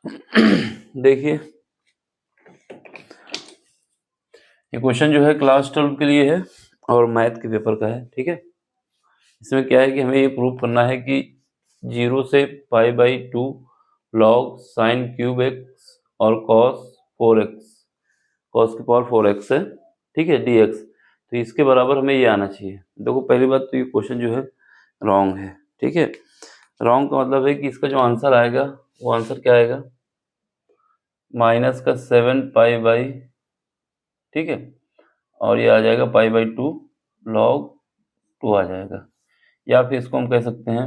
देखिए ये क्वेश्चन जो है क्लास 12 के लिए है और मैथ के पेपर का है, ठीक है। इसमें क्या है कि हमें ये प्रूव करना है कि 0 से π/2 log sin क्यूब x और cos 4x cos की पावर 4x है, ठीक है, dx। तो इसके बराबर हमें ये आना चाहिए। देखो पहली बात तो ये क्वेश्चन जो है रॉन्ग है, ठीक है। रॉन्ग का मतलब है कि इसका जो आंसर आएगा वो आंसर क्या आएगा, -7 ठीक है, और ये आ जाएगा π/2 log 2 आ जाएगा, या फिर इसको हम कह सकते हैं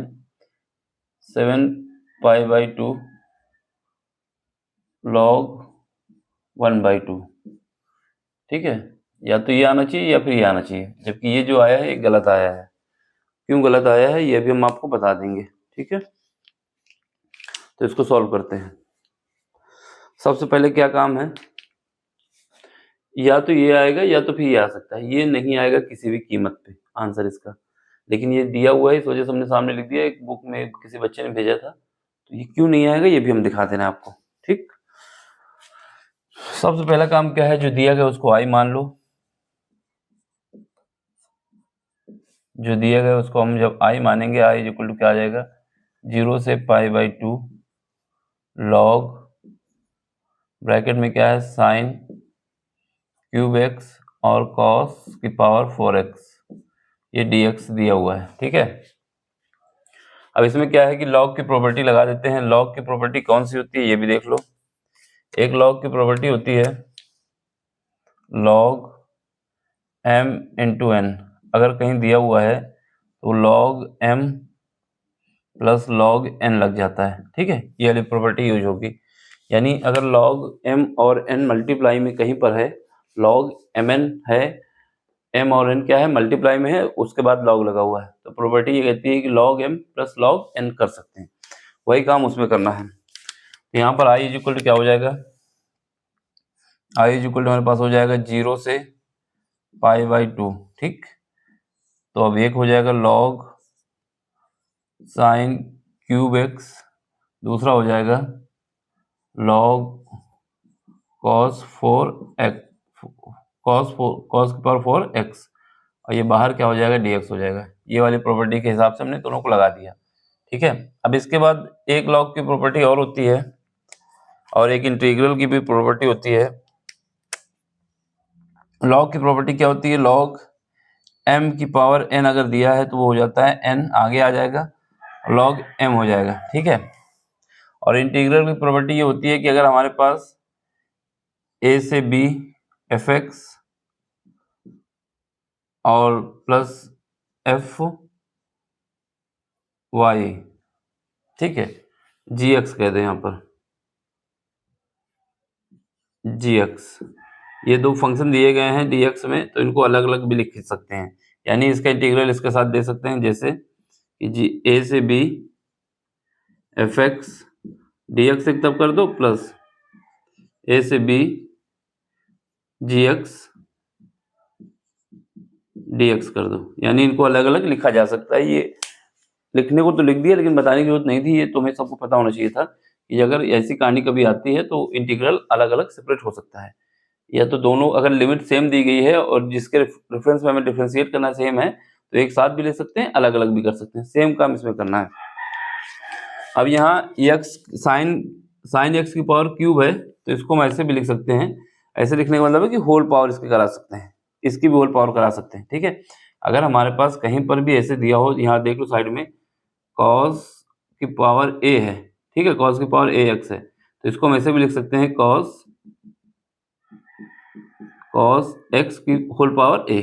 7 π/2 log 1/2, ठीक है। या तो ये आना चाहिए या फिर ये आना चाहिए, जबकि ये जो आया है ये गलत आया है। क्यों गलत आया है ये भी हम आपको बता देंगे, ठीक है। तो इसको सॉल्व करते हैं। सबसे पहले क्या काम है, या तो ये आएगा या तो फिर ये आ सकता है। ये नहीं आएगा किसी भी कीमत पे आंसर इसका, लेकिन ये दिया हुआ है इस वजह से हमने सामने लिख दिया। एक बुक में किसी बच्चे ने भेजा था, तो ये क्यों नहीं आएगा ये भी हम दिखा देना आपको, ठीक। सबसे पहला काम क्या है, जो दिया गया उसको आई मान लो। जो दिया गया उसको हम जब आई मानेंगे, आई इक्वल टू क्या आ जाएगा, 0 से π/2 log ब्रैकेट में क्या है साइन क्यूब x और cos की पावर 4x, ये dx दिया हुआ है, ठीक है। अब इसमें क्या है कि log की प्रॉपर्टी लगा देते हैं। log की प्रॉपर्टी कौन सी होती है ये भी देख लो। एक log की प्रॉपर्टी होती है log m इंटू n। अगर कहीं दिया हुआ है तो log m plus log n लग जाता है, ठीक है। ये वाली प्रॉपर्टी यूज होगी, यानी अगर log m और n मल्टीप्लाई में कहीं पर है, log mn है, m और n क्या है मल्टीप्लाई में है, उसके बाद log लगा हुआ है, तो प्रॉपर्टी ये कहती है कि log m plus log n कर सकते हैं। वही काम उसमें करना है। तो यहाँ पर i इक्वल टू क्या हो जाएगा, i इक्वल टू हमारे पास हो जाएगा 0 से π/2, ठीक। तो अब एक हो जाएगा log साइन क्यूब x, दूसरा हो जाएगा log cos की पावर 4x, और ये बाहर क्या हो जाएगा dx हो जाएगा। ये वाली प्रॉपर्टी के हिसाब से हमने दोनों को लगा दिया, ठीक है। अब इसके बाद एक log की प्रॉपर्टी और होती है, और एक इंटीग्रल की भी प्रॉपर्टी होती है। log की प्रॉपर्टी क्या होती है, log m की पावर n अगर दिया है तो वो हो जाता है n आगे आ जाएगा, log m हो जाएगा, ठीक है। और इंटीग्रल की प्रॉपर्टी ये होती है कि अगर हमारे पास a से b fx और प्लस एफ वाई, ठीक है, gx कह दें यहाँ पर gx, ये दो फंक्शन दिए गए हैं dx में, तो इनको अलग अलग भी लिख सकते हैं। यानी इसका इंटीग्रल इसके साथ दे सकते हैं, जैसे कि a से b fx dx एक तब कर दो, प्लस a से b gx dx कर दो। यानी इनको अलग अलग लिखा जा सकता है। ये लिखने को तो लिख दिया, लेकिन बताने की जरूरत नहीं थी। ये तुम्हें सबको पता होना चाहिए था कि अगर ऐसी कहानी कभी आती है तो इंटीग्रल अलग अलग सेपरेट हो सकता है, या तो दोनों अगर लिमिट सेम दी गई है और जिसके रेफरेंस में हमें डिफरेंशिएट करना सेम है, तो एक साथ भी ले सकते हैं, अलग अलग भी कर सकते हैं। सेम काम इसमें करना है। अब यहाँ x साइन x की पावर क्यूब है, तो इसको हम ऐसे भी लिख सकते हैं। ऐसे लिखने का मतलब है कि होल पावर इसकी करा सकते हैं, इसकी भी होल पावर करा सकते हैं, ठीक है। अगर हमारे पास कहीं पर भी ऐसे दिया हो, यहाँ देख लो साइड में cos की पावर a है, ठीक है, cos की पावर ax है, तो इसको हम ऐसे भी लिख सकते हैं cos x की होल पावर a।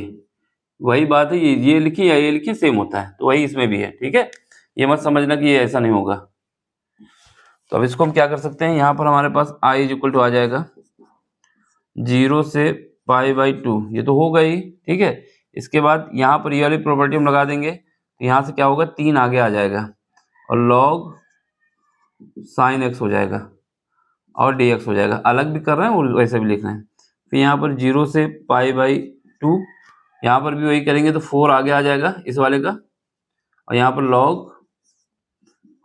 वही बात है, ये लिखिए या ये लिखिए सेम होता है, तो वही इसमें भी है, ठीक है। ये मत समझना कि ये ऐसा नहीं होगा। तो अब इसको हम क्या कर सकते हैं, यहाँ पर हमारे पास i इक्वल टू आ जाएगा 0 से π/2, ये तो होगा ही, ठीक है। इसके बाद यहाँ पर ये वाली प्रॉपर्टी हम लगा देंगे, तो यहाँ से क्या होगा 3 आगे आ जाएगा, और log साइन x हो जाएगा और dx हो जाएगा। अलग भी कर रहे हैं और वैसे भी लिख रहे हैं। फिर यहाँ पर 0 से π/2, यहाँ पर भी वही करेंगे तो 4 आगे आ जाएगा इस वाले का, और यहाँ पर log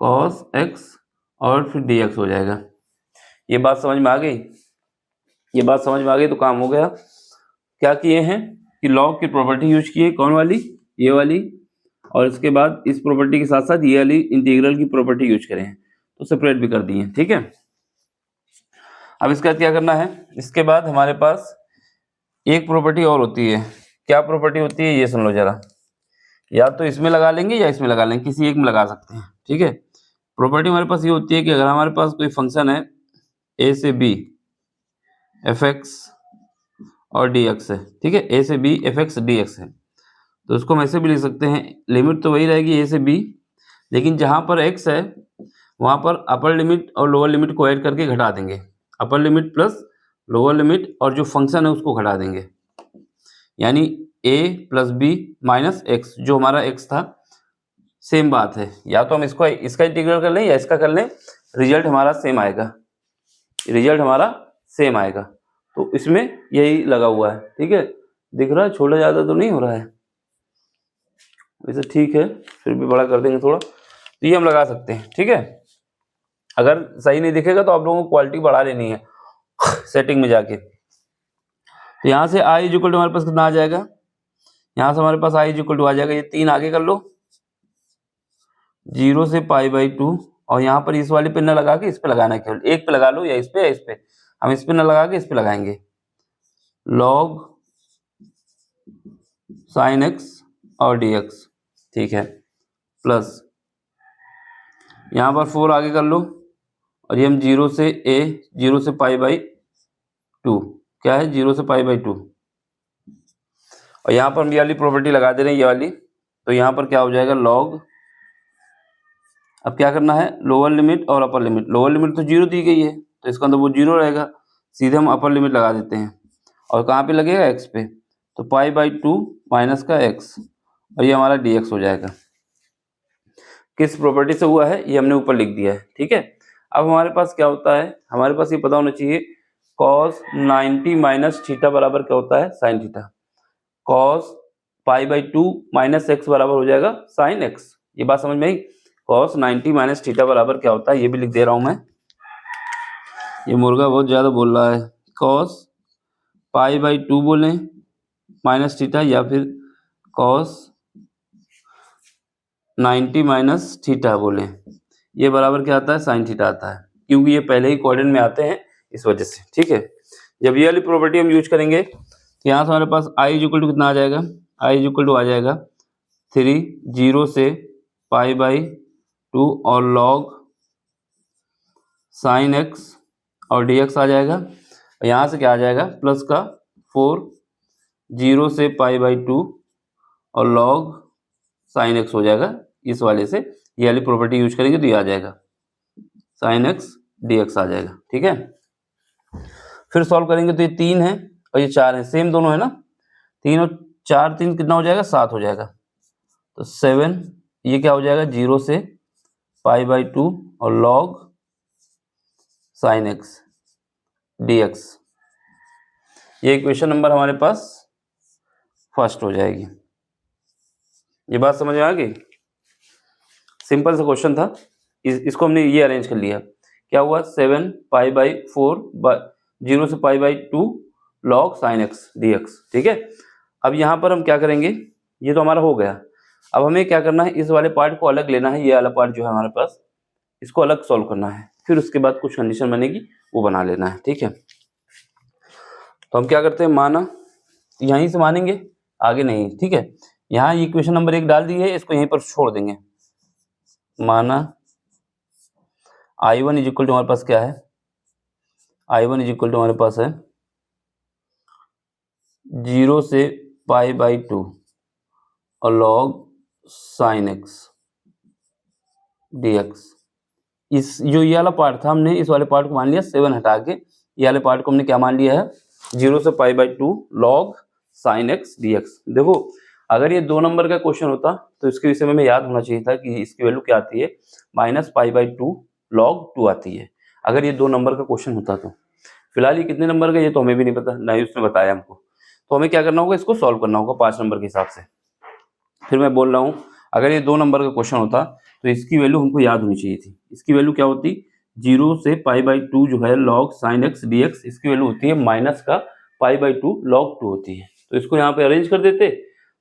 cos x और फिर dx हो जाएगा। ये बात समझ में आ गई? ये बात समझ में आ गई तो काम हो गया। क्या किए हैं कि लॉग की प्रॉपर्टी यूज की है, कौन वाली? ये वाली। और इसके बाद इस प्रॉपर्टी के साथ साथ ये वाली इंटीग्रल की प्रॉपर्टी यूज करें, तो सेपरेट भी कर दी है। ठीक है, अब इसके बाद क्या करना है? इसके बाद हमारे पास एक प्रॉपर्टी और होती है। क्या प्रॉपर्टी होती है ये सुन लो जरा। या तो इसमें लगा लेंगे या इसमें लगा लेंगे, किसी एक में लगा सकते हैं। ठीक है, प्रॉपर्टी हमारे पास ये होती है कि अगर हमारे पास कोई फंक्शन है a से b fx और dx है, ठीक है, a से b fx dx है, तो उसको हम ऐसे भी लिख सकते हैं। लिमिट तो वही रहेगी a से b, लेकिन जहां पर x है वहां पर अपर लिमिट और लोअर लिमिट को ऐड करके घटा देंगे। Upper limit plus lower limit और जो फंक्शन है उसको घटा देंगे, यानी a plus B minus X, जो हमारा x था। सेम बात है, या तो हम इसको इसका इंटीग्रल कर लें या इसका कर लें, रिजल्ट हमारा सेम आएगा, रिजल्ट हमारा सेम आएगा। तो इसमें यही लगा हुआ है। ठीक है, दिख रहा है? छोटा ज़्यादा तो नहीं हो रहा है वैसे, ठीक है, फिर भी बड़ा कर देंगे थोड़ा, तो ये हम लगा सकते हैं। ठीक है, अगर सही नहीं दिखेगा तो आप लोगों को क्वालिटी बढ़ा लेनी है सेटिंग में जाके। तो यहाँ से आई इक्वल टू हमारे पास कितना आ जाएगा? यहाँ से हमारे पास आई इक्वल टू आ जाएगा, ये 3 आगे कर लो, 0 से π/2, और यहाँ पर इस वाले पे न लगा के इस पे लगाना है, केवल एक पे लगा लो, या इस पे या इस पे। हम इस पे न लगा के इस पे लगाएंगे, log sin x और dx। ठीक है, प्लस यहाँ पर 4 आगे कर लो, और ये हम 0 से π/2, क्या है 0 से π/2, और यहाँ पर हम ये वाली प्रॉपर्टी लगा दे रहे हैं, ये वाली। तो यहाँ पर क्या हो जाएगा? log, अब क्या करना है? लोअर लिमिट और अपर लिमिट। लोअर लिमिट तो 0 दी गई है तो इसका अंदर वो 0 रहेगा, सीधे हम अपर लिमिट लगा देते हैं, और कहाँ पे लगेगा? x पे, तो π/2 माइनस का x, और ये हमारा dx हो जाएगा। किस प्रॉपर्टी से हुआ है ये हमने ऊपर लिख दिया है। ठीक है, अब हमारे पास क्या होता है? हमारे पास ये पता होना चाहिए cos 90 माइनस थीटा बराबर क्या होता है? Sine theta. cos π/2 minus x बराबर हो जाएगा साइन x। ये बात समझ में आई? cos 90 माइनस थीटा बराबर क्या होता है ये भी लिख दे रहा हूं मैं। ये मुर्गा बहुत ज्यादा बोल रहा है। cos π/2 बोलें माइनस थीटा, या फिर cos 90 माइनस थीटा बोलें, ये बराबर क्या आता है? साइन थीटा आता है, क्योंकि ये पहले ही कोऑर्डिनेट में आते हैं इस वजह से। ठीक है, जब ये वाली प्रॉपर्टी हम यूज करेंगे तो यहाँ से हमारे पास आई इक्वल टू कितना आ जाएगा? आई इक्वल टू आ जाएगा 3, 0 से π/2 और log साइन x और dx आ जाएगा, और यहाँ से क्या आ जाएगा? प्लस का 4, 0 से π/2 और log साइन x हो जाएगा। इस वाले से ये वाली प्रॉपर्टी यूज करेंगे तो ये आ जाएगा साइन x dx आ जाएगा। ठीक है, फिर सॉल्व करेंगे तो ये 3 है और ये 4 है, सेम दोनों है ना। 3 और 4, 3 कितना हो जाएगा? 7 हो जाएगा। तो 7, ये क्या हो जाएगा? 0 से π/2 और log साइन x dx। ये इक्वेशन नंबर हमारे पास फर्स्ट हो जाएगी। ये बात समझ में आ गई? सिंपल सा क्वेश्चन था, इसको हमने ये अरेंज कर लिया। क्या हुआ? 7 π/4 0 से π/2 log sin x dx। ठीक है, अब यहाँ पर हम क्या करेंगे? ये तो हमारा हो गया। अब हमें क्या करना है? इस वाले पार्ट को अलग लेना है, ये वाला पार्ट जो है हमारे पास, इसको अलग सॉल्व करना है। फिर उसके बाद कुछ कंडीशन बनेगी वो बना लेना है। ठीक है, तो हम क्या करते हैं? माना यहीं से मानेंगे, आगे नहीं। ठीक है, यहाँ इक्वेशन नंबर 1 डाल दी है, इसको यहीं पर छोड़ देंगे। माना I1 इज इक्वल टू हमारे पास क्या है? I1 इज इक्वल टू हमारे पास है 0 से π/2 और log sin x dx। इस जो ये वाला पार्ट था, हमने इस वाले पार्ट को मान लिया 7 हटा के, ये वाले पार्ट को हमने क्या मान लिया है? 0 से π/2 log sin x dx। देखो, अगर ये 2 नंबर का क्वेश्चन होता तो इसके विषय में हमें याद होना चाहिए था कि इसकी वैल्यू क्या आती है? -π/2 log 2 आती है, अगर ये 2 नंबर का क्वेश्चन होता तो। फिलहाल ये कितने नंबर का ये तो हमें भी नहीं पता, ना ही उसने बताया हमको। तो हमें क्या करना होगा? इसको सॉल्व करना होगा 5 नंबर के हिसाब से। फिर मैं बोल रहा हूँ, अगर ये 2 नंबर का क्वेश्चन होता तो इसकी वैल्यू हमको याद होनी चाहिए थी। इसकी वैल्यू क्या होती? 0 से π/2 जो है log sin x dx, इसकी वैल्यू होती है माइनस का π/2 log 2 होती है। तो इसको यहाँ पे अरेंज कर देते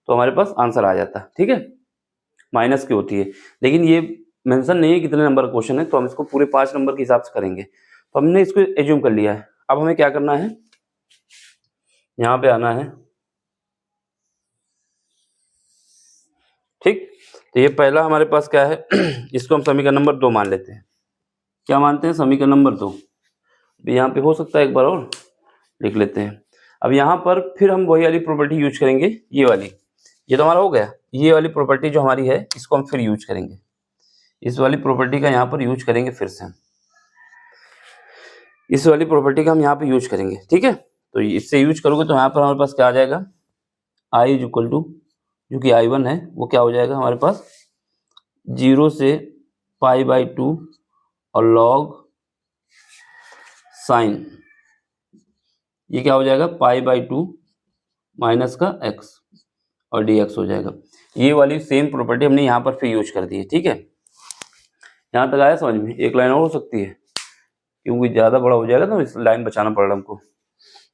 तो हमारे पास आंसर आ जाता। ठीक है, माइनस की होती है, लेकिन ये मेंशन नहीं है कितने नंबर का क्वेश्चन है, तो हम इसको पूरे 5 नंबर के हिसाब से करेंगे। तो हमने इसको एज्यूम कर लिया है। अब हमें क्या करना है, यहाँ पे आना है। ठीक, तो ये पहला हमारे पास क्या है इसको हम समीकरण नंबर 2 मान लेते हैं। क्या मानते हैं, समीकरण नंबर 2। यहाँ पे हो सकता है एक बार और लिख लेते हैं। अब यहाँ पर फिर हम वही वाली प्रॉपर्टी यूज करेंगे, ये वाली। ये तो हमारा हो गया, ये वाली प्रॉपर्टी जो हमारी है इसको हम फिर यूज करेंगे। इस वाली प्रॉपर्टी का यहाँ पर यूज करेंगे फिर से, इस वाली प्रॉपर्टी का हम यहाँ पे यूज करेंगे। ठीक है, तो इससे यूज करोगे तो यहाँ पर हमारे पास क्या आ जाएगा, i इज इक्वल टू, जो कि i1 है, वो क्या हो जाएगा हमारे पास 0 से π/2 और log साइन, ये क्या हो जाएगा π/2 माइनस का x और dx हो जाएगा। ये वाली सेम प्रॉपर्टी हमने यहाँ पर फिर यूज कर दी है। ठीक है, यहाँ तक आया समझ में। एक लाइन और हो सकती है, क्योंकि ज़्यादा बड़ा हो जाएगा तो इस लाइन बचाना पड़ रहा है हमको।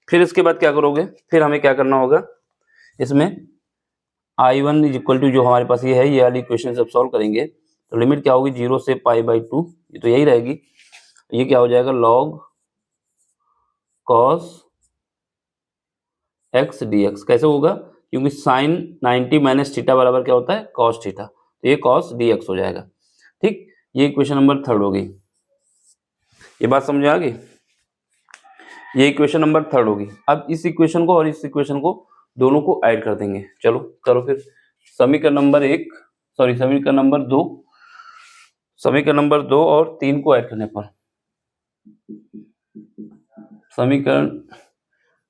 फिर इसके बाद क्या करोगे, फिर हमें क्या करना होगा, इसमें i1 इज इक्वल टू, जो हमारे पास ये है, ये वाली इक्वेशन जब सॉल्व करेंगे तो लिमिट क्या होगी 0 से π/2, ये तो यही रहेगी। ये क्या हो जाएगा log cos x dx। कैसे होगा, क्योंकि साइन 90 माइनस थीटा बराबर क्या होता है, cos थीटा, तो ये cos dx हो जाएगा। ठीक, ये इक्वेशन नंबर 3 हो गई। ये बात समझ आ गई, ये इक्वेशन नंबर 3 होगी। अब इस इक्वेशन को और इस इक्वेशन को दोनों को ऐड कर देंगे। चलो करो फिर। समीकरण नंबर 1, सॉरी समीकरण नंबर 2, समीकरण नंबर 2 और 3 को ऐड करने पर, समीकरण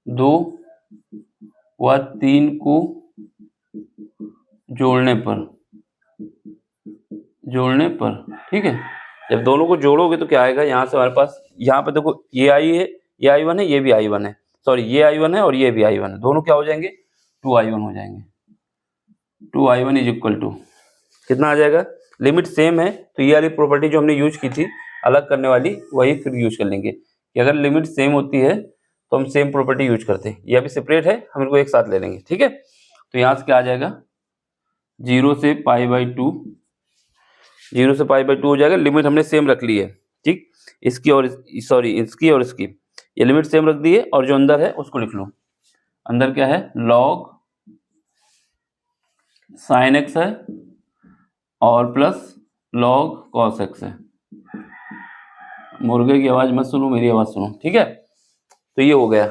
2 व 3 को जोड़ने पर, ठीक है, जब दोनों को जोड़ोगे तो क्या आएगा, यहाँ से हमारे पास, यहाँ पे देखो ये आई है, ये i1 है, ये भी i1 है, सॉरी ये i1 है और ये भी i1 है, दोनों क्या हो जाएंगे 2i1 हो जाएंगे। 2i1 इज इक्वल टू कितना आ जाएगा, लिमिट सेम है तो ये वाली प्रॉपर्टी जो हमने यूज की थी अलग करने वाली, वही फिर यूज कर लेंगे कि अगर लिमिट सेम होती है तो हम सेम प्रॉपर्टी यूज करते हैं। ये अभी सेपरेट है, हम इनको एक साथ ले लेंगे। ठीक है, तो यहाँ से क्या आ जाएगा 0 से π/2, 0 से π/2 हो जाएगा। लिमिट हमने सेम रख ली है। ठीक, इसकी और सॉरी इसकी और इसकी, ये लिमिट सेम रख दी है, और जो अंदर है उसको लिख लो। अंदर क्या है, log sin x है और प्लस log cos x है। मुर्गे की आवाज मत सुनो, मेरी आवाज सुनो। ठीक है, तो ये हो गया।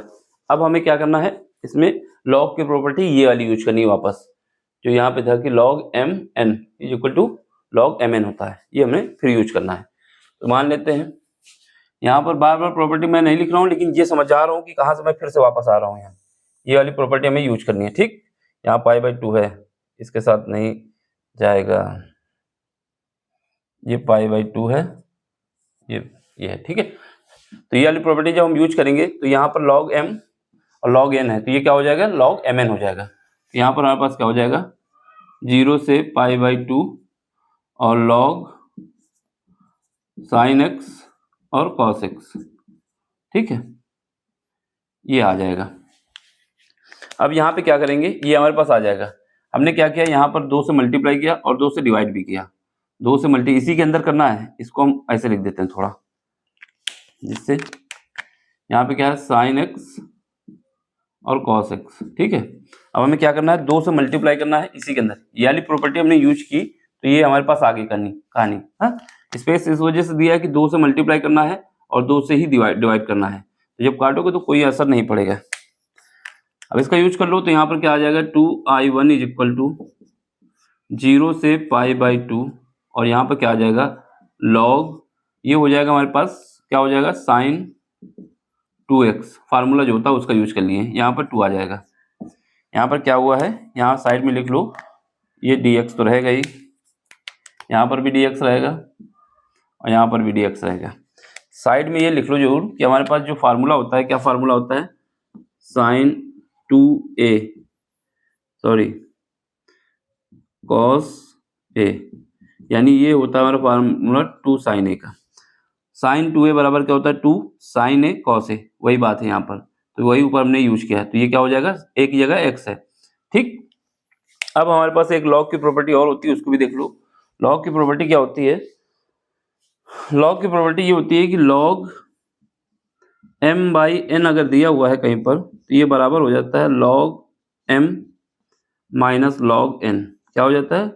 अब हमें क्या करना है, इसमें log की प्रॉपर्टी ये वाली यूज करनी है वापस, जो यहाँ पे था कि log mn is equal to log mn होता है, ये हमें फिर यूज करना है। तो मान लेते हैं, यहाँ पर बार बार प्रॉपर्टी मैं नहीं लिख रहा हूँ, लेकिन ये समझा रहा हूँ कि कहाँ से मैं फिर से वापस आ रहा हूँ। यहाँ ये वाली प्रॉपर्टी हमें यूज करनी है। ठीक, यहाँ π/2 है, इसके साथ नहीं जाएगा, ये π/2 है, ये है। ठीक है, तो ये वाली प्रॉपर्टी जब हम यूज करेंगे तो यहाँ पर log m और log n है, तो ये क्या हो जाएगा log mn हो जाएगा। तो यहाँ पर हमारे पास क्या हो जाएगा 0 से π/2 और log sin x और cos x। ठीक है, ये आ जाएगा। अब यहाँ पे क्या करेंगे, ये हमारे पास आ जाएगा। हमने क्या किया, यहाँ पर 2 से मल्टीप्लाई किया और 2 से डिवाइड भी किया। 2 से मल्टी इसी के अंदर करना है, इसको हम ऐसे लिख देते हैं थोड़ा, जिससे यहाँ पे क्या है sin x और cos x। ठीक है, अब हमें क्या करना है, 2 से मल्टीप्लाई करना है इसी के अंदर। ये वाली प्रॉपर्टी हमने यूज की तो ये हमारे पास आगे करनी कहानी। हाँ, स्पेस इस वजह से दिया है कि 2 से मल्टीप्लाई करना है और 2 से ही डिवाइड करना है, तो जब काटोगे तो कोई असर नहीं पड़ेगा। अब इसका यूज कर लो तो यहाँ पर क्या आ जाएगा 2i1 इज इक्वल टू 0 से π/2 और यहाँ पर क्या आ जाएगा log, ये हो जाएगा हमारे पास क्या हो जाएगा sin 2x, फार्मूला जो होता है उसका यूज कर लिए, यहाँ पर 2 आ जाएगा। यहाँ पर क्या हुआ है, यहाँ साइड में लिख लो, ये dx तो रहेगा ही, यहाँ पर भी dx रहेगा और यहाँ पर भी dx रहेगा। साइड में ये लिख लो जरूर कि हमारे पास जो फार्मूला होता है, क्या फार्मूला होता है sin 2a sorry cos a, यानी ये होता है हमारा फार्मूला 2 sin a का। साइन 2a बराबर क्या होता है 2 साइन a कॉस a, वही बात है यहाँ पर, तो वही ऊपर हमने यूज किया है, तो ये क्या हो जाएगा a की जगह x है। ठीक, अब हमारे पास एक लॉग की प्रॉपर्टी और होती है, उसको भी देख लो। लॉग की प्रॉपर्टी क्या होती है? लॉग की प्रॉपर्टी ये होती है कि लॉग m/n अगर दिया हुआ है कहीं पर, तो ये बराबर हो जाता है log m minus log n। क्या हो जाता है?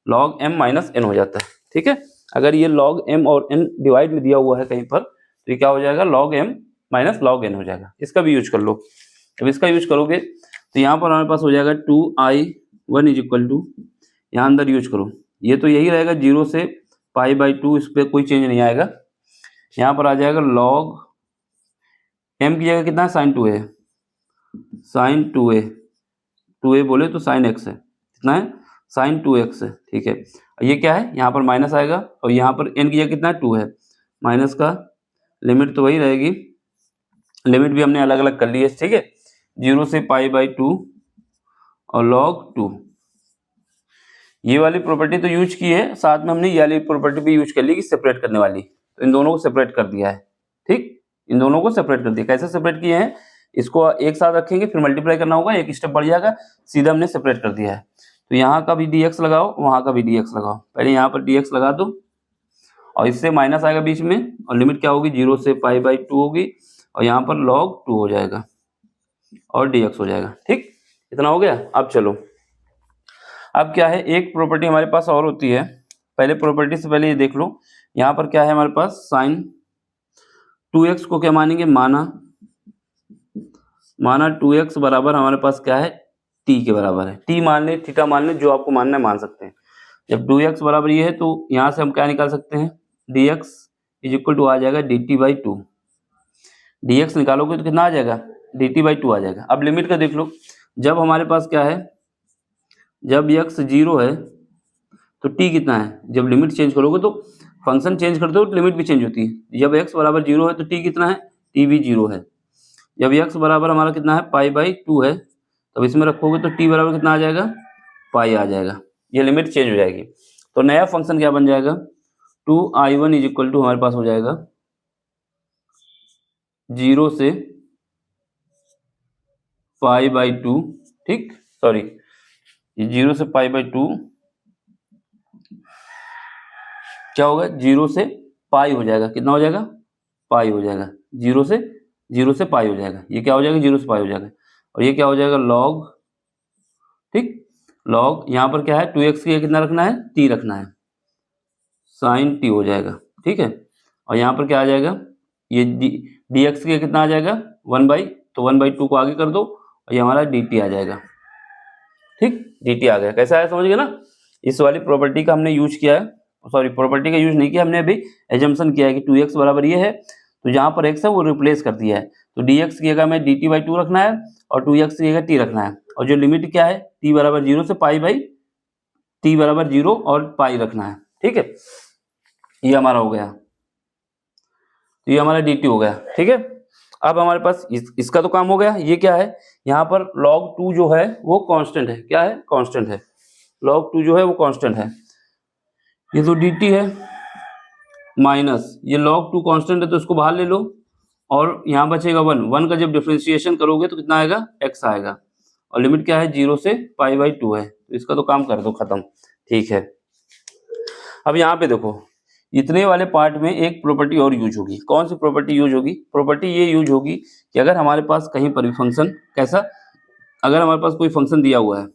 log m माइनस n हो जाता है। ठीक है, अगर ये log m और n डिवाइड में दिया हुआ है कहीं पर, तो ये क्या हो जाएगा log m minus log n हो जाएगा। इसका भी यूज कर लो। जब इसका यूज करोगे तो यहाँ पर हमारे पास हो जाएगा 2i1 इज इक्वल टू, यहाँ अंदर यूज करो, ये तो यही रहेगा 0 से π/2, इस पर कोई चेंज नहीं आएगा। यहाँ पर आ जाएगा log m की जगह कितना है साइन 2a, साइन 2a बोले तो साइन x है, कितना है साइन 2x है। ठीक है, ये क्या है यहाँ पर माइनस आएगा, और यहाँ पर n की जगह कितना है 2 है, माइनस का लिमिट तो वही रहेगी, लिमिट भी हमने अलग अलग कर ली है। ठीक है, 0 से π/2 और log 2, ये वाली प्रॉपर्टी तो यूज की है, साथ में हमने ये वाली प्रॉपर्टी भी यूज कर ली कि सेपरेट करने वाली, तो इन दोनों को सेपरेट कर दिया है। ठीक, इन दोनों को सेपरेट कर दिया। कैसे सेपरेट किए हैं? इसको एक साथ रखेंगे, फिर मल्टीप्लाई करना होगा, एक स्टेप बढ़ जाएगा, सीधा हमने सेपरेट कर दिया है। तो यहाँ का भी dx लगाओ, वहाँ का भी dx लगाओ। पहले यहाँ पर dx लगा दो, और इससे माइनस आएगा बीच में, और लिमिट क्या होगी 0 से π/2 होगी, और यहाँ पर log 2 हो जाएगा और dx हो जाएगा। ठीक, इतना हो गया। अब चलो, अब क्या है, एक प्रॉपर्टी हमारे पास और होती है। पहले प्रॉपर्टी से पहले ये देख लो, यहाँ पर क्या है हमारे पास, साइन 2x को क्या मानेंगे, माना 2x बराबर हमारे पास क्या है t के बराबर है। t मान ले, थीटा मान ले, जो आपको मानना है मान सकते हैं। जब 2x बराबर ये है, तो यहाँ से हम क्या निकाल सकते हैं, dx इज इक्वल टू आ जाएगा dt/2। dx निकालोगे तो कितना आ जाएगा, dt/2 आ जाएगा। अब लिमिट का देख लो, जब हमारे पास क्या है, जब x 0 है तो t कितना है, जब लिमिट चेंज करोगे तो फंक्शन चेंज करते हो तो लिमिट भी चेंज होती है। जब x बराबर 0 है तो t कितना है, t भी 0 है। जब x बराबर हमारा कितना है π/2 है, तब इसमें रखोगे तो t बराबर कितना आ जाएगा, पाई आ जाएगा, ये लिमिट चेंज हो जाएगी। तो नया फंक्शन क्या बन जाएगा, 2i1 इज इक्वल टू हमारे पास हो जाएगा 0 से π/2। ठीक, सॉरी, 0 से π/2 क्या होगा, 0 से पाई हो जाएगा, कितना हो जाएगा, पाई हो जाएगा, 0 से पाई हो जाएगा। ये क्या हो जाएगा, 0 से पाई हो जाएगा, और ये क्या हो जाएगा लॉग। ठीक, लॉग यहाँ पर क्या है 2x की कितना रखना है, t रखना है, साइन t हो जाएगा। ठीक है, और यहाँ पर क्या आ जाएगा, ये dx की कितना आ जाएगा 1/, तो 1/2 को आगे कर दो, और ये हमारा dt आ जाएगा। ठीक, dt आ गया। कैसा है समझ गए ना? इस वाली प्रॉपर्टी का हमने यूज किया है, सॉरी प्रॉपर्टी का यूज नहीं किया, हमने अभी एजम्पशन किया है कि 2x बराबर ये है, तो जहाँ पर x है वो रिप्लेस कर दिया है, तो dx की जगह में dt/2 रखना है, और 2x की जगह t रखना है, और जो लिमिट क्या है t बराबर 0 से t बराबर 0 और पाई रखना है। ठीक है, ये हमारा हो गया, तो ये हमारा dt हो गया। ठीक है, अब हमारे पास इसका तो काम हो गया। ये क्या है, यहाँ पर log 2 जो है वो कांस्टेंट है, क्या है, कांस्टेंट है, log 2 जो है वो कांस्टेंट है। ये तो dt है माइनस ये log 2 कांस्टेंट है, तो इसको बाहर ले लो, और यहाँ बचेगा 1 का जब डिफरेंशिएशन करोगे तो कितना आएगा, x आएगा, और लिमिट क्या है 0 से π/2 है, तो इसका तो काम कर दो, खत्म। ठीक है, अब यहाँ पे देखो, इतने वाले पार्ट में एक प्रॉपर्टी और यूज होगी। कौन सी प्रॉपर्टी यूज होगी? प्रॉपर्टी ये यूज होगी कि अगर हमारे पास कहीं पर भी फंक्शन, कैसा, अगर हमारे पास कोई फंक्शन दिया हुआ है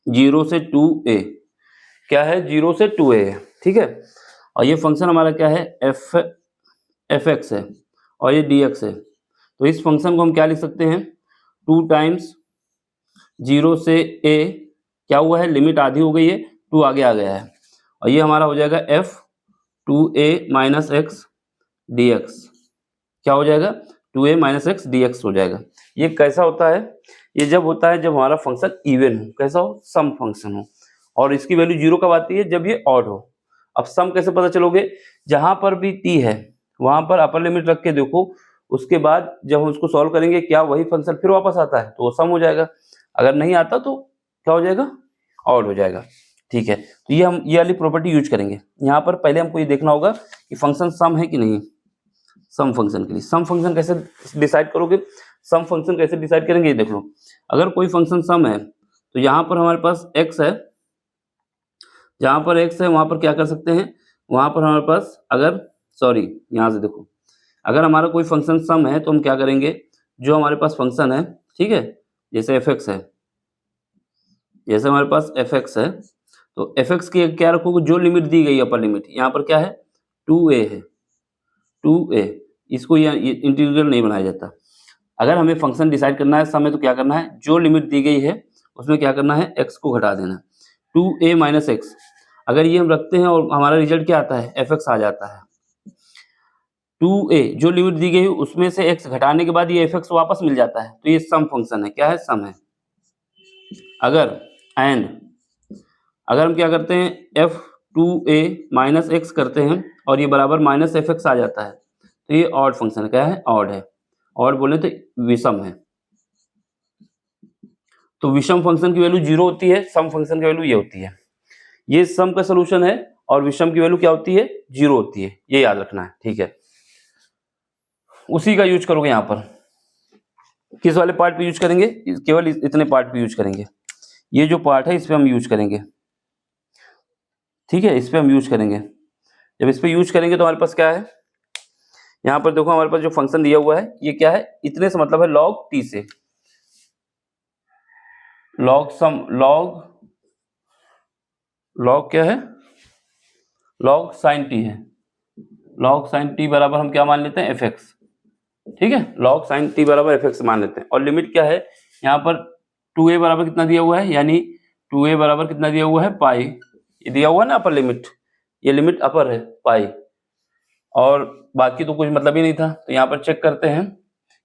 0 से 2a, क्या है 0 से 2a है। ठीक है, और ये फंक्शन हमारा क्या है fx है, और ये dx है, तो इस फंक्शन को हम क्या लिख सकते हैं, 2 टाइम्स 0 से a, क्या हुआ है, लिमिट आधी हो गई है, 2 आगे आ गया है, और ये हमारा हो जाएगा f 2a minus x dx, क्या हो जाएगा 2a माइनस एक्स dx हो जाएगा। ये कैसा होता है, ये जब होता है जब हमारा फंक्शन इवन हो, कैसा हो, सम फंक्शन हो, और इसकी वैल्यू 0 कब आती है, जब ये ऑड हो। अब सम कैसे पता चलोगे, जहां पर भी t है वहां पर अपर लिमिट रख के देखो, उसके बाद जब हम उसको सॉल्व करेंगे क्या वही फंक्शन फिर वापस आता है तो वो सम हो जाएगा, अगर नहीं आता तो क्या हो जाएगा, ऑड हो जाएगा। ठीक है, तो ये हम ये वाली प्रॉपर्टी यूज करेंगे। यहाँ पर पहले हमको ये देखना होगा कि फंक्शन सम है कि नहीं। सम फंक्शन के लिए सम फंक्शन कैसे डिसाइड करोगे, सम फंक्शन कैसे डिसाइड करेंगे, ये देख लो। अगर कोई फंक्शन सम है तो यहाँ पर हमारे पास x है, जहाँ पर x है वहाँ पर क्या कर सकते हैं, वहाँ पर हमारे पास यहाँ से देखो, अगर हमारा कोई फंक्शन सम है तो हम क्या करेंगे, जो हमारे पास फंक्शन है, ठीक है, जैसे fx है, जैसे हमारे पास fx है, तो fx की क्या रखोगे, जो लिमिट दी गई अपर लिमिट, यहाँ पर क्या है 2a है, 2a, इसको ये इंटीग्रल नहीं बनाया जाता। अगर हमें फंक्शन डिसाइड करना है सम है तो क्या करना है, जो लिमिट दी गई है उसमें क्या करना है, x को घटा देना, 2a माइनस एक्स। अगर ये हम रखते हैं और हमारा रिजल्ट क्या आता है, fx आ जाता है। 2a जो लिमिट दी गई है उसमें से x घटाने के बाद ये fx वापस मिल जाता है, तो ये सम फंक्शन है, क्या है, सम है। अगर हम क्या करते हैं, f2a माइनस एक्स करते हैं और ये बराबर माइनस fx आ जाता है, तो ये ऑड फंक्शन है, क्या है, ऑड है। ऑड बोले तो विषम है। तो विषम फंक्शन की वैल्यू 0 होती है, सम फंक्शन की वैल्यू ये होती है। ये सम का सोल्यूशन है और विषम की वैल्यू क्या होती है, 0 होती है, ये याद रखना है, ठीक है। उसी का यूज करोगे यहाँ पर, किस वाले पार्ट पे यूज करेंगे, केवल इतने पार्ट पे यूज करेंगे। ये जो पार्ट है इस पे हम यूज करेंगे, ठीक है, इस पे हम यूज करेंगे। जब इस पे यूज करेंगे तो हमारे पास क्या है, यहाँ पर देखो हमारे पास जो फंक्शन दिया हुआ है ये क्या है, इतने से मतलब है log t से, log क्या है, log sin t है, log sin t बराबर हम क्या मान लेते हैं, fx, ठीक है, log sin t बराबर fx मान लेते हैं। और लिमिट क्या है, यहाँ पर 2a बराबर कितना दिया हुआ है, यानी 2a बराबर कितना दिया हुआ है, पाई, ये दिया हुआ है ना अपर लिमिट, ये लिमिट अपर है पाई, और बाकी तो कुछ मतलब ही नहीं था। तो यहाँ पर चेक करते हैं,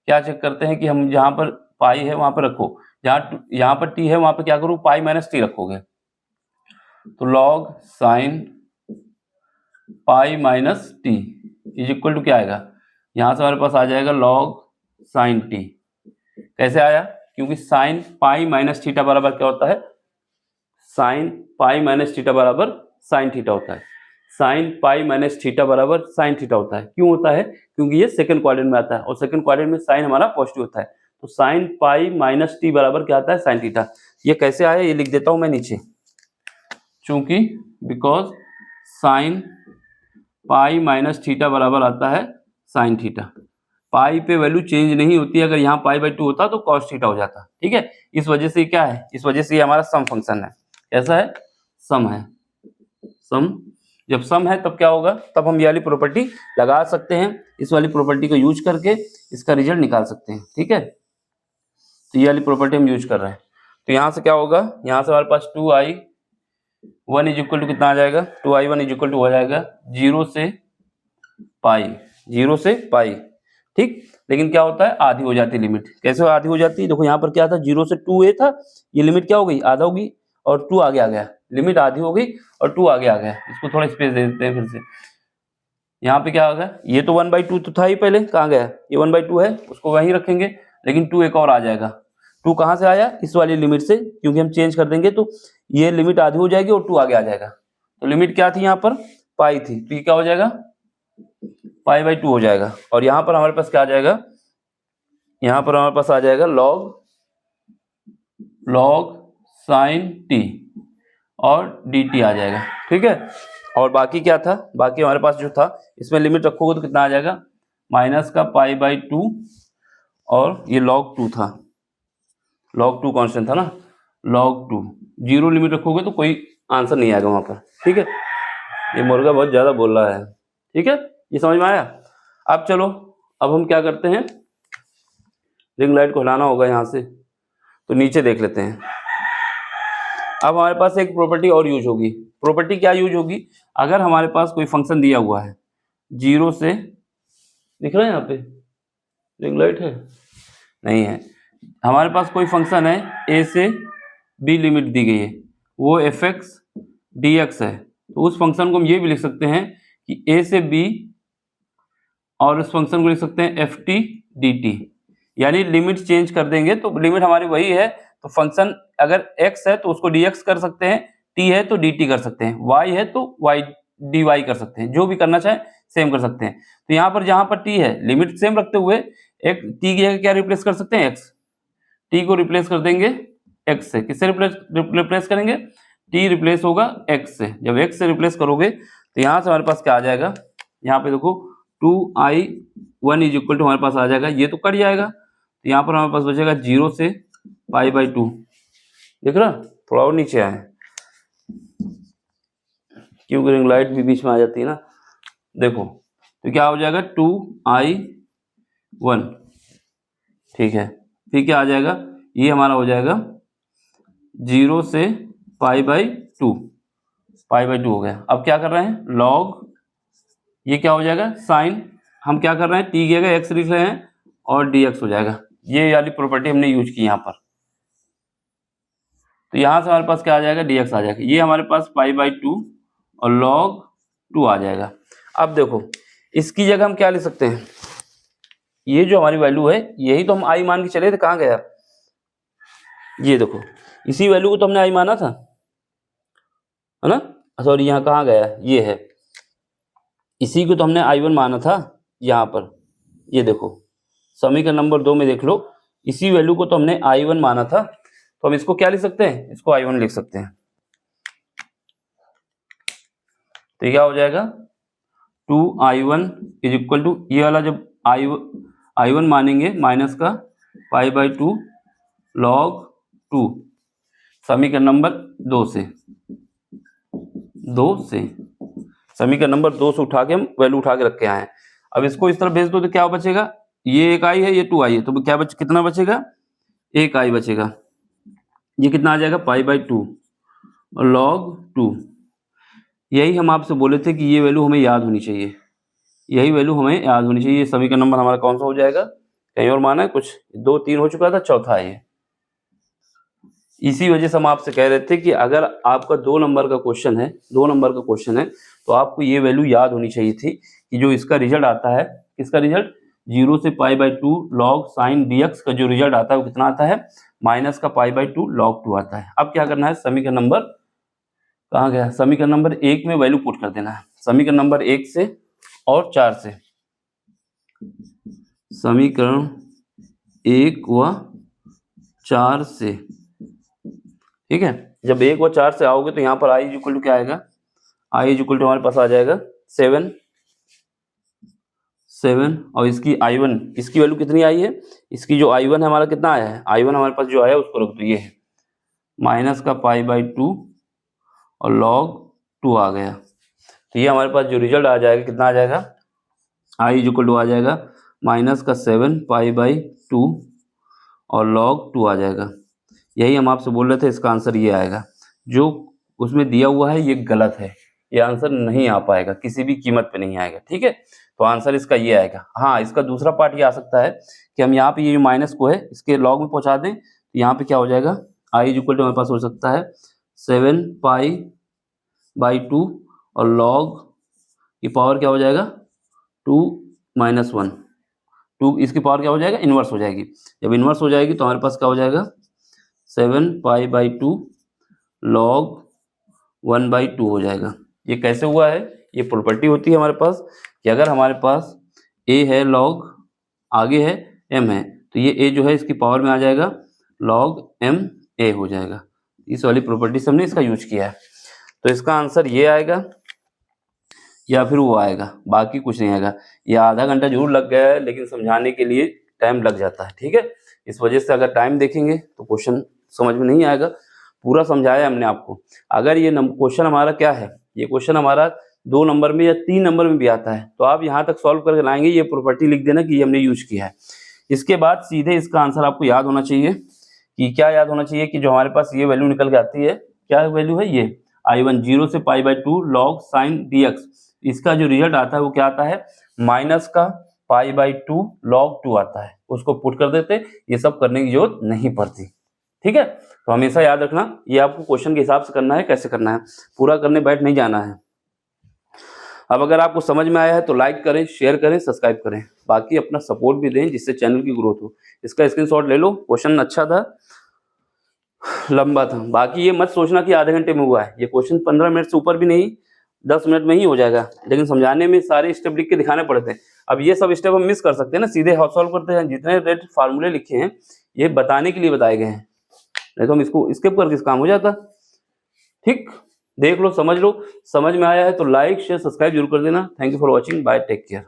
क्या चेक करते हैं कि हम जहाँ पर पाई है वहां पर रखो, यहाँ पर टी है वहां पर क्या करो, पाई माइनस टी रखोगे, तो log sine pi minus T is equal to क्या आएगा, यहाँ से हमारे पास आ जाएगा log साइन टी। कैसे आया, क्योंकि साइन पाई माइनस थीटा बराबर क्या होता है, साइन पाई माइनस थीटा बराबर साइन थीटा होता है, साइन पाई माइनस थीटा बराबर साइन थीटा होता है। क्यों होता है, क्योंकि ये सेकंड क्वाड्रेंट में आता है और सेकंड क्वाड्रेंट में साइन हमारा पॉजिटिव होता है, तो साइन पाई माइनस टी बराबर क्या आता है, साइन थीटा। ये कैसे आया, ये लिख देता हूं मैं नीचे, चूंकि because sign pi minus theta बराबर आता है साइन थीटा। पाई पे वैल्यू चेंज नहीं होती, अगर यहाँ पाई बाई 2 होता तो कॉस थीटा हो जाता, ठीक है। इस वजह से क्या है, इस वजह से ये हमारा सम फंक्शन है। कैसा है, सम है। सम, जब सम है तब क्या होगा, तब हम ये वाली प्रॉपर्टी लगा सकते हैं, इस वाली प्रॉपर्टी को यूज करके इसका रिजल्ट निकाल सकते हैं, ठीक है। तो ये वाली प्रॉपर्टी हम यूज कर रहे हैं। तो यहाँ से क्या होगा, यहाँ से हमारे पास 2i1 इज इक्वल टू कितना आ जाएगा, 2i1 इज इक्वल टू हो जाएगा 0 से पाई, ठीक। लेकिन क्या होता है, आधी हो जाती है लिमिट। कैसे आधी हो जाती है, देखो यहाँ पर क्या था, 0 से 2a था, ये लिमिट क्या हो गई, आधा होगी, और 2 आगे आ गया, लिमिट आधी हो गई और 2 आगे आ गया। इसको थोड़ा स्पेस दे देते हैं फिर से। यहाँ पे क्या होगा, ये तो 1/2 तो था ही पहले, कहाँ गया, ये 1/2 है, उसको वहीं रखेंगे, लेकिन 2 एक और आ जाएगा। 2 कहाँ से आया, इस वाली लिमिट से, क्योंकि हम चेंज कर देंगे तो ये लिमिट आधी हो जाएगी और 2 आगे आ जाएगा। तो लिमिट क्या थी, यहाँ पर पाई थी, तो ये क्या हो जाएगा, पाई/2 हो जाएगा। और यहाँ पर हमारे पास क्या आ जाएगा, यहाँ पर हमारे पास आ जाएगा log साइन टी और dt आ जाएगा, ठीक है। और बाकी क्या था, बाकी हमारे पास जो था, इसमें लिमिट रखोगे तो कितना आ जाएगा, माइनस का पाई/2, और ये log 2 था, log 2 कांस्टेंट था ना, log 2, 0 लिमिट रखोगे तो कोई आंसर नहीं आएगा वहां पर, ठीक है। ये मुर्गा बहुत ज्यादा बोल रहा है, ठीक है, ये समझ में आया। अब चलो, अब हम क्या करते हैं, रिंग लाइट को हिलाना होगा यहाँ से, तो नीचे देख लेते हैं। अब हमारे पास एक प्रॉपर्टी और यूज होगी। प्रॉपर्टी क्या यूज होगी, अगर हमारे पास कोई फंक्शन दिया हुआ है 0 से, दिख रहा है यहाँ पे रिंग लाइट है, नहीं है, हमारे पास कोई फंक्शन है a से b लिमिट दी गई है, वो fx dx है, तो उस फंक्शन को हम ये भी लिख सकते हैं कि a से b, और उस फंक्शन को लिख सकते हैं ft dt, यानी लिमिट चेंज कर देंगे तो लिमिट हमारी वही है, तो फंक्शन अगर x है तो उसको dx कर सकते हैं, टी है तो डी टी कर सकते हैं, वाई है तो वाई डी वाई कर सकते हैं, जो भी करना चाहे सेम कर सकते हैं। तो यहाँ पर जहाँ पर टी है लिमिट सेम रखते हुए एक टी की जगह क्या रिप्लेस कर सकते हैं, एक्स। टी को रिप्लेस कर देंगे एक्स से, किससे रिप्लेस करेंगे, टी रिप्लेस होगा एक्स से। जब एक्स से रिप्लेस करोगे तो यहाँ से हमारे पास क्या आ जाएगा, यहाँ पे देखो 2i1 इज इक्वल टू हमारे पास आ जाएगा, ये तो कट जाएगा, तो यहाँ पर हमारे पास बचेगा 0 से π/2। देख रहा, थोड़ा और नीचे आए क्योंकि रिंग लाइट भी बीच में आ जाती है ना। देखो तो क्या हो जाएगा 2i1, ठीक है, फिर क्या आ जाएगा, ये हमारा हो जाएगा 0 से π/2, π/2 हो गया। अब क्या कर रहे हैं, लॉग, ये क्या हो जाएगा साइन, हम क्या कर रहे हैं टी की जगह एक्स लिख रहे हैं और dx हो जाएगा। ये वाली प्रॉपर्टी हमने यूज की यहाँ पर, तो यहाँ से हमारे पास क्या आ जाएगा, dx आ जाएगा। ये हमारे पास π/2 और log 2 आ जाएगा। अब देखो इसकी जगह हम क्या ले सकते हैं, ये जो हमारी वैल्यू है यही तो हम आई मान के चले थे, कहाँ गया, ये देखो इसी वैल्यू को तो हमने आई माना था, है ना, सॉरी यहाँ कहाँ गया, ये है, इसी को तो हमने i1 माना था यहाँ पर। ये देखो समीकरण नंबर 2 में देख लो, इसी वैल्यू को तो हमने i1 माना था, तो हम इसको क्या लिख सकते हैं, इसको i1 लिख सकते हैं। तो क्या हो जाएगा 2i1 इज इक्वल टू, ये वाला जब i1 मानेंगे माइनस का π/2 log 2, समीकरण नंबर 2 से, समीकरण नंबर 2 से उठा के हम वैल्यू उठा के रख के आए हैं। अब इसको इस तरफ भेज दो तो क्या बचेगा, ये एक आई है, ये 2i है, तो क्या कितना बचेगा, एक आई बचेगा। ये कितना आ जाएगा π/2 और log 2। यही हम आपसे बोले थे कि ये वैल्यू हमें याद होनी चाहिए, यही वैल्यू हमें याद होनी चाहिए। समीकरण नंबर हमारा कौन सा हो जाएगा, कहीं और माना है कुछ, 2 3 हो चुका था, चौथा है ये। इसी वजह से हम आपसे कह रहे थे कि अगर आपका 2 नंबर का क्वेश्चन है, 2 नंबर का क्वेश्चन है, तो आपको ये वैल्यू याद होनी चाहिए थी कि जो इसका रिजल्ट आता है, इसका रिजल्ट 0 से π/2 log sin dx का जो रिजल्ट आता है वो कितना आता है, माइनस का π/2 log 2 आता है। अब क्या करना है, समीकरण नंबर कहाँ गया, समीकरण नंबर 1 में वैल्यू पुट कर देना है, समीकरण नंबर 1 से और 4 से, समीकरण 1 व 4 से, ठीक है। जब 1 व 4 से आओगे तो यहाँ पर i इक्वल टू क्या आएगा, i इक्वल टू हमारे पास आ जाएगा 7 और इसकी i1, इसकी वैल्यू कितनी आई है, इसकी जो i1 है हमारा कितना आया है, i1 हमारे पास जो आया है उसको रख दो, ये है माइनस का π/2 और log 2 आ गया। तो ये हमारे पास जो रिजल्ट आ जाएगा कितना आ जाएगा, i इक्वल टू आ जाएगा माइनस का 7 π/2 और log 2 आ जाएगा। यही हम आपसे बोल रहे थे, इसका आंसर ये आएगा। जो उसमें दिया हुआ है ये गलत है, ये आंसर नहीं आ पाएगा, किसी भी कीमत पे नहीं आएगा, ठीक है। तो आंसर इसका ये आएगा। हाँ, इसका दूसरा पार्ट ये आ सकता है कि हम यहाँ पे ये जो माइनस को है इसके लॉग में पहुंचा दें, तो यहाँ पे क्या हो जाएगा, i इक्वल टू हमारे पास हो सकता है 7 π/2 और log की पावर क्या हो जाएगा 2 - 1, 2 इसकी पावर क्या हो जाएगा, इनवर्स हो जाएगी। जब इनवर्स हो जाएगी तो हमारे पास क्या हो जाएगा 7 π/2 log 1/2 हो जाएगा। ये कैसे हुआ है, ये प्रॉपर्टी होती है हमारे पास कि अगर हमारे पास a है log, आगे है m है, तो ये a जो है इसकी पावर में आ जाएगा log m a हो जाएगा। इस वाली प्रॉपर्टी से हमने इसका यूज किया है। तो इसका आंसर ये आएगा या फिर वो आएगा, बाकी कुछ नहीं आएगा। ये आधा घंटा जरूर लग गया है, लेकिन समझाने के लिए टाइम लग जाता है, ठीक है। इस वजह से अगर टाइम देखेंगे तो क्वेश्चन समझ में नहीं आएगा। पूरा समझाया हमने आपको। अगर ये क्वेश्चन हमारा क्या है, ये क्वेश्चन हमारा 2 नंबर में या 3 नंबर में भी आता है, तो आप यहाँ तक सॉल्व करके लाएंगे, ये प्रॉपर्टी लिख देना कि ये हमने यूज किया है। इसके बाद सीधे इसका आंसर आपको याद होना चाहिए कि क्या याद होना चाहिए कि जो हमारे पास ये वैल्यू निकल के आती है, क्या वैल्यू है, ये i1 0 से π/2 log sin dx, इसका जो रिजल्ट आता है वो क्या आता है, माइनस का π/2 log 2 आता है। उसको पुट कर देते, ये सब करने की जरूरत नहीं पड़ती, ठीक है। तो हमेशा याद रखना, ये आपको क्वेश्चन के हिसाब से करना है, कैसे करना है, पूरा करने बैठ नहीं जाना है। अब अगर आपको समझ में आया है तो लाइक करें, शेयर करें, सब्सक्राइब करें, बाकी अपना सपोर्ट भी दें जिससे चैनल की ग्रोथ हो। इसका स्क्रीनशॉट ले लो, क्वेश्चन अच्छा था। लंबा था। बाकी ये मत सोचना कि आधे घंटे में हुआ है, ये क्वेश्चन 15 मिनट से ऊपर भी नहीं, 10 मिनट में ही हो जाएगा, लेकिन समझाने में सारे स्टेप लिख के दिखाने पड़ते हैं। अब ये सब स्टेप हम मिस कर सकते हैं ना, सीधे सॉल्व करते हैं। जितने रेट फार्मूले लिखे हैं ये बताने के लिए बताए गए हैं, नहीं तो हम इसको स्किप करके काम हो जाता। ठीक, देख लो, समझ लो। समझ में आया है तो लाइक शेयर सब्सक्राइब जरूर कर देना। Thank you for watching, bye, take care.